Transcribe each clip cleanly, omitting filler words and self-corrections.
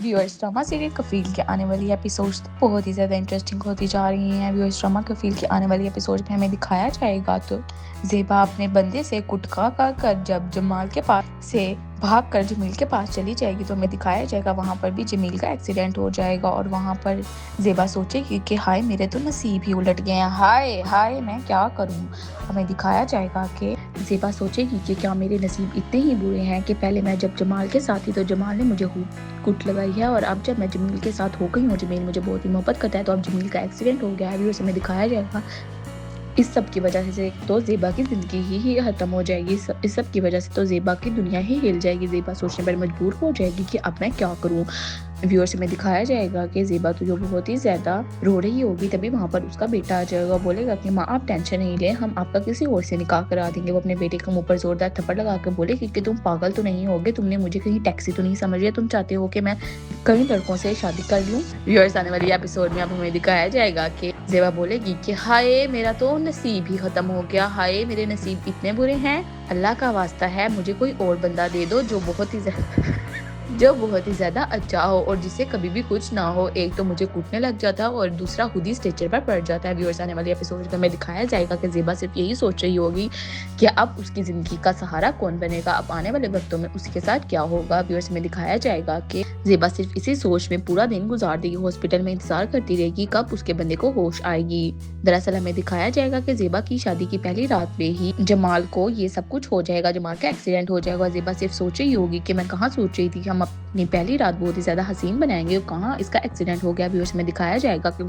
Viewers, drama serial कफील के आने वाली एपिसोड्स बहुत ही ज़्यादा इंटरेस्टिंग होती जा रही हैं। व्यूअर्स, ड्रामा कफील के आने वाली एपिसोड में हमें दिखाया जाएगा तो ज़ेबा अपने बंदे से कुटका कर जब जमाल के पास से भाग कर जमील के पास चली जाएगी तो हमें दिखाया जाएगा वहाँ पर भी जमील का एक्सीडेंट हो जाएगा और वहाँ पर ज़ेबा सोचेगी कि हाय मेरे तो नसीब ही उलट गए हैं, हाय हाय मैं क्या करूँ। हमें दिखाया जाएगा कि ज़ेबा सोचेगी कि क्या मेरे नसीब इतने ही बुरे हैं कि पहले मैं जब जमाल के साथ थी तो जमाल ने मुझे कुट लगाई है और अब जब मैं जमील के साथ हो गई हूँ, जमील मुझे बहुत ही मोहब्बत करता है तो अब जमील का एक्सीडेंट हो गया है। भी उसे हमें दिखाया जाएगा इस सब की वजह से तो ज़ेबा की ज़िंदगी ही ख़त्म हो जाएगी। इस सब की वजह से तो ज़ेबा की दुनिया ही हिल जाएगी। ज़ेबा सोचने पर मजबूर हो जाएगी कि अब मैं क्या करूँ। व्यूअर्स में दिखाया जाएगा कि ज़ेबा तो जो बहुत ही ज़्यादा रो रही होगी, तभी वहाँ पर उसका बेटा आ जाएगा, बोलेगा कि माँ आप टेंशन नहीं लें, हम आपका किसी और से निकाह करा देंगे। वो अपने बेटे के मुँह पर ज़ोरदार थप्पड़ लगा के बोलेगी कि तुम पागल तो नहीं होगे, तुमने मुझे कहीं टैक्सी तो नहीं समझ लिया, तुम चाहते हो कि मैं कई लड़कों से शादी कर लूँ। व्यूअर्स, आने वाली एपिसोड में अब हमें दिखाया जाएगा कि ज़ेबा बोलेगी कि हाय मेरा तो नसीब ही ख़त्म हो गया, हाय मेरे नसीब इतने बुरे हैं, अल्लाह का वास्ता है मुझे कोई और बंदा दे दो जो बहुत ही ज़्यादा अच्छा हो और जिससे कभी भी कुछ ना हो। एक तो मुझे कूटने लग जाता है और दूसरा खुद ही स्ट्रेचर पर पड़ जाता है। व्यूअर्स, आने वाली एपिसोड में हमें दिखाया जाएगा कि ज़ेबा सिर्फ यही सोच रही होगी कि अब उसकी ज़िंदगी का सहारा कौन बनेगा, अब आने वाले वक्तों में उसके साथ क्या होगा। व्यूअर्स में दिखाया जाएगा कि ज़ेबा सिर्फ इसी सोच में पूरा दिन गुजार देगी, हॉस्पिटल में इंतजार करती रहेगी कब उसके बंदे को होश आएगी। दरअसल हमें दिखाया जाएगा कि ज़ेबा की शादी की पहली रात में ही जमाल को ये सब कुछ हो जाएगा, जमाल का एक्सीडेंट हो जाएगा। ज़ेबा सिर्फ सोच रही होगी कि मैं कहाँ सोच रही थी हम अपनी पहली रात बहुत ही ज़्यादा हसीन बनाएंगे, कहाँ इसका एक्सीडेंट हो गया। व्यूअर्स में दिखाया जाएगा कि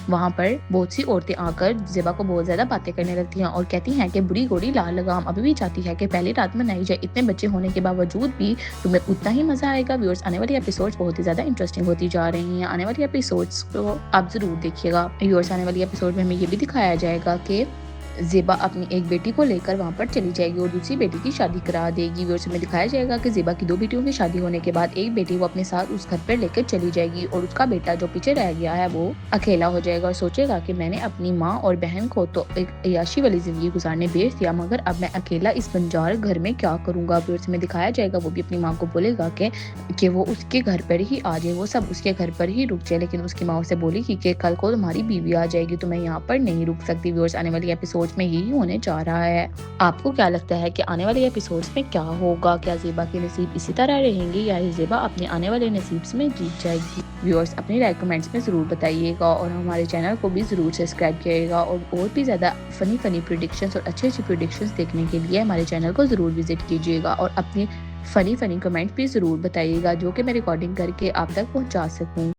वहाँ पर बहुत सी औरतें आकर ज़ेबा को बहुत ज़्यादा बातें करने लगती हैं और कहती हैं कि बुरी गोरी लाल लगाम अभी भी चाहती है कि पहली रात मनाई जाए, इतने बच्चे होने के बावजूद भी तुम्हें उतना ही मज़ा आएगा। व्यूअर्स, आने वाली एपिसोड्स बहुत ही ज़्यादा इंटरेस्टिंग होती जा रही हैं, आने वाली एपिसोड्स को आप ज़रूर देखिएगा। व्यूअर्स, आने वाली एपिसोड में हमें ये भी दिखाया जाएगा कि ज़ेबा अपनी एक बेटी को लेकर वहाँ पर चली जाएगी और दूसरी बेटी की शादी करा देगी। व्यूअर्स में दिखाया जाएगा कि ज़ेबा की दो बेटियों की शादी होने के बाद एक बेटी वो अपने साथ उस घर पर लेकर चली जाएगी और उसका बेटा जो पीछे रह गया है वो अकेला हो जाएगा और सोचेगा कि मैंने अपनी माँ और बहन को तो एक अय्याशी वाली ज़िंदगी गुजारने भेज दिया, मगर अब मैं अकेला इस बंजार घर में क्या करूँगा। व्यूअर्स में दिखाया जाएगा वो भी अपनी माँ को बोलेगा कि वो उसके घर पर ही आ जाए, वो सब उसके घर पर ही रुक जाए, लेकिन उसकी माँ उसे बोलेगी कि कल को तुम्हारी बीवी आ जाएगी तो मैं यहाँ पर नहीं रुक सकती। व्यूअर्स, आने वाली एपिसोड में यही होने जा रहा है। आपको क्या लगता है कि आने वाले एपिसोड्स में क्या होगा? क्या ज़ेबा के नसीब इसी तरह रहेंगे या ज़ेबा अपने आने वाले नसीब में जीत जाएगी? व्यूअर्स, अपनी राय कमेंट्स में ज़रूर बताइएगा और हमारे चैनल को भी ज़रूर सब्सक्राइब करिएगा और भी ज़्यादा फनी प्रेडिक्शंस और अच्छी प्रेडिक्शंस देखने के लिए हमारे चैनल को ज़रूर विजिट कीजिएगा और अपनी फनी कमेंट भी ज़रूर बताइएगा जो कि मैं रिकॉर्डिंग करके आप तक पहुँचा सकूँ।